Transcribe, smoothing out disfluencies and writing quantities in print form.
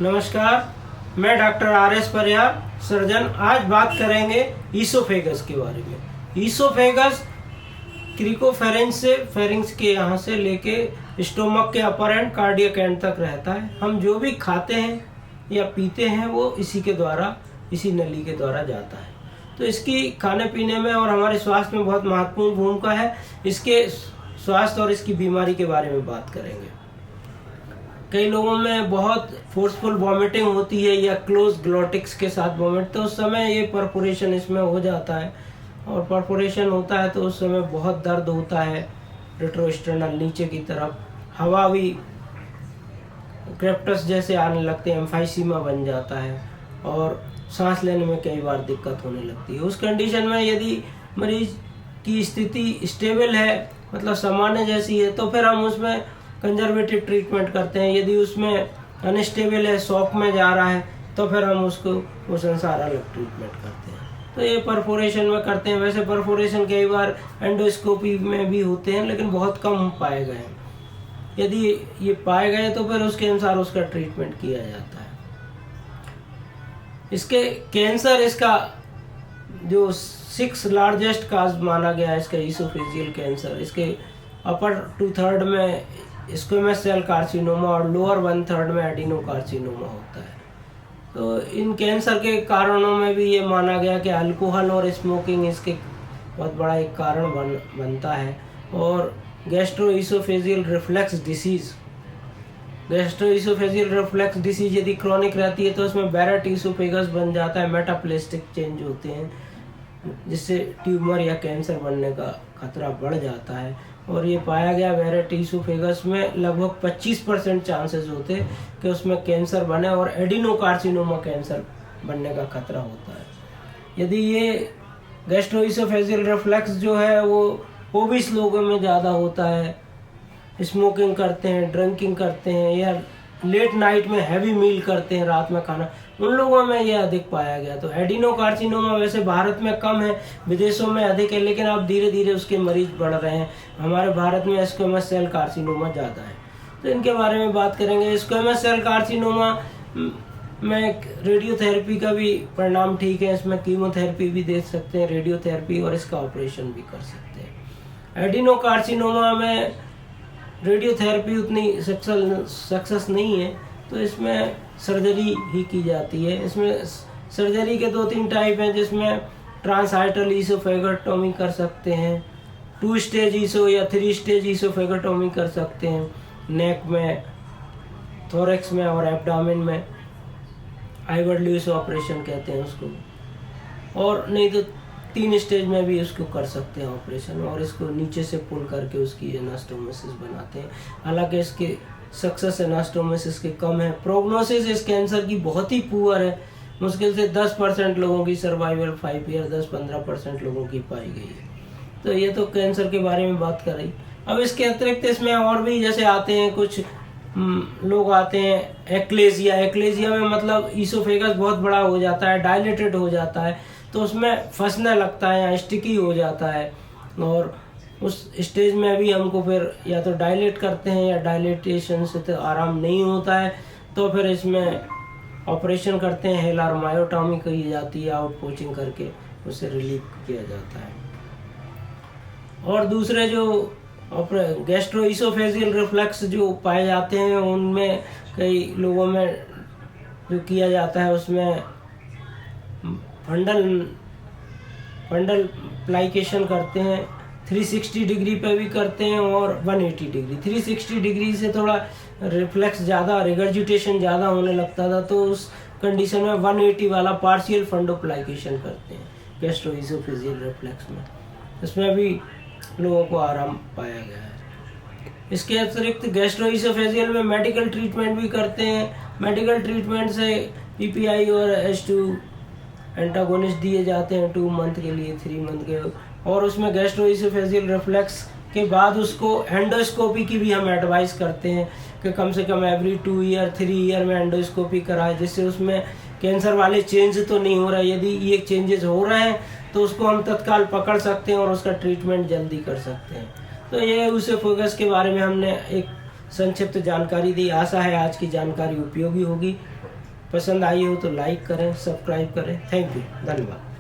नमस्कार, मैं doctor R S. परिहार, surgeon. आज बात करेंगे ईसोफेगस के बारे में। ईसोफेगस क्रिकोफेरेंस से फेरिंग्स के यहाँ से लेके स्टोमक के अपर एंड कार्डियक एंड तक रहता है। हम जो भी खाते हैं या पीते हैं वो इसी नली के द्वारा जाता है। तो इसकी खाने पीने में और हमारे स्वास्थ्य में बहुत महत्वपूर्ण भूमिका है। इसके स्वास्थ्य और इसकी बीमारी के बारे में बात करेंगे। कई लोगों में बहुत फोर्सफुल वॉमिटिंग होती है या क्लोज ग्लोटिक्स के साथ वॉमिट, तो उस समय ये परफोरेशन इसमें हो जाता है और परफोरेशन होता है तो उस समय बहुत दर्द होता है। रेट्रोस्टर्नल नीचे की तरफ हवा भी क्रेप्टस जैसे आने लगते हैं, एम्फाइसीमा बन जाता है और सांस लेने में कई बार दिक्कत होने लगती है। उस कंडीशन में यदि मरीज की स्थिति स्टेबल है, मतलब सामान्य जैसी है, तो फिर हम उसमें कंजर्वेटिव ट्रीटमेंट करते हैं। यदि उसमें अनस्टेबल है, शॉक में जा रहा है, तो फिर हम उसको उस अनुसार अलग ट्रीटमेंट करते हैं। तो ये परफोरेशन में करते हैं। वैसे परफोरेशन कई बार एंडोस्कोपी में भी होते हैं, लेकिन बहुत कम पाए गए हैं। यदि ये पाए गए तो फिर उसके अनुसार उसका ट्रीटमेंट किया जाता है। इसके कैंसर, इसका जो 6 लार्जेस्ट काज माना गया है इसका ईसोफेजियल कैंसर। इसके अपर 2/3 में स्क्वेमस सेल कार्सिनोमा और लोअर 1/3 में एडिनो कार्सिनोमा होता है। तो इन कैंसर के कारणों में भी ये माना गया कि अल्कोहल और स्मोकिंग इसके बहुत बड़ा एक कारण बनता है। और गैस्ट्रोइसोफेजियल रिफ्लेक्स डिसीज यदि क्रॉनिक रहती है तो उसमें बैरेट ईसोफेगस बन जाता है, मेटाप्लेस्टिक चेंज होते हैं, जिससे ट्यूमर या कैंसर बनने का खतरा बढ़ जाता है। और ये पाया गया बैरेट ईसोफेगस में लगभग 25% चांसेस होते हैं कि उसमें कैंसर बने और एडिनोकार्सिनोमा कैंसर बनने का खतरा होता है। यदि ये गैस्ट्रोइसोफेजियल रिफ्लेक्स जो है वो ओबीस लोगों में ज़्यादा होता है, स्मोकिंग करते हैं, ड्रिंकिंग करते हैं या लेट नाइट में हैवी मील करते हैं, रात में खाना, उन लोगों में ये अधिक पाया गया। तो एडिनोकार्सिनोमा वैसे भारत में कम है, विदेशों में अधिक है, लेकिन अब धीरे धीरे उसके मरीज बढ़ रहे हैं। हमारे भारत में स्क्वेमस सेल कार्सिनोमा ज़्यादा है। तो इनके बारे में बात करेंगे। स्क्वेमस सेल कार्सिनोमा में रेडियोथेरेपी का भी परिणाम ठीक है। इसमें कीमोथेरेपी भी दे सकते हैं, रेडियोथेरेपी, और इसका ऑपरेशन भी कर सकते हैं। एडिनोकार्सिनोमा में रेडियोथेरेपी उतनी सक्सेस नहीं है, तो इसमें सर्जरी ही की जाती है। इसमें सर्जरी के 2-3 टाइप हैं, जिसमें ट्रांसआर्टरल ईसोफेगोटोमी कर सकते हैं, 2 स्टेज ईसो या 3 स्टेज ईसोफेगोटोमी कर सकते हैं, नेक में, थोरेक्स में और एब्डामिन में। आइवर्ड ल्यूइस ऑपरेशन कहते हैं उसको। और नहीं तो 3 स्टेज में भी उसको कर सकते हैं ऑपरेशन, और इसको नीचे से पुल करके उसकी एनास्टोमोसिस बनाते हैं। हालांकि इसके सक्सेस एनास्टोमोसिस के कम है। प्रोग्नोसिस इस कैंसर की बहुत ही पुअर है। मुश्किल से 10% लोगों की सर्वाइवल 5 ईयर, 10-15% लोगों की पाई गई है। तो ये तो कैंसर के बारे में बात कर रही। अब इसके अतिरिक्त इसमें और भी जैसे आते हैं, कुछ लोग आते हैं एक्लेजिया में, मतलब ईसोफेगस बहुत बड़ा हो जाता है, डायलेटेड हो जाता है, तो उसमें फंसने लगता है या स्टिकी हो जाता है, और उस स्टेज में भी हमको फिर या तो डायलेट करते हैं या डायलेटेशन से तो आराम नहीं होता है, तो फिर इसमें ऑपरेशन करते हैं, हेलर मायोटॉमी की जाती है, आउट पोचिंग करके उससे रिलीव किया जाता है। और दूसरे जो गैस्ट्रोइसोफेजियल रिफ्लेक्स जो पाए जाते हैं, उनमें कई लोगों में जो किया जाता है उसमें फंडल प्लाइकेशन करते हैं, 360 डिग्री पे भी करते हैं और 180 डिग्री। 360 डिग्री से थोड़ा रिफ्लेक्स ज़्यादा, रिगर्जिटेशन ज़्यादा होने लगता था, तो उस कंडीशन में 180 वाला पार्शियल फंडोप्लाइकेशन करते हैं गैस्ट्रोइसोफेजियल रिफ्लेक्स में। इसमें भी लोगों को आराम पाया गया है। इसके अतिरिक्त गैस्ट्रोइसोफेजियल में मेडिकल ट्रीटमेंट भी करते हैं। मेडिकल ट्रीटमेंट से PPI और H2 एंटागोनिस्ट दिए जाते हैं 2 मंथ के लिए, 3 मंथ के, और उसमें गैस्ट्रोइसोफेजियल रिफ्लेक्स के बाद उसको एंडोस्कोपी की भी हम एडवाइस करते हैं कि कम से कम एवरी 2 ईयर 3 ईयर में एंडोस्कोपी कराए, जिससे उसमें कैंसर वाले चेंज तो नहीं हो रहा है। यदि ये चेंजेस हो रहे हैं तो उसको हम तत्काल पकड़ सकते हैं और उसका ट्रीटमेंट जल्दी कर सकते हैं। तो ये ईसोफेगस के बारे में हमने एक संक्षिप्त जानकारी दी। आशा है आज की जानकारी उपयोगी होगी। पसंद आई हो तो लाइक करें, सब्सक्राइब करें। थैंक यू, धन्यवाद।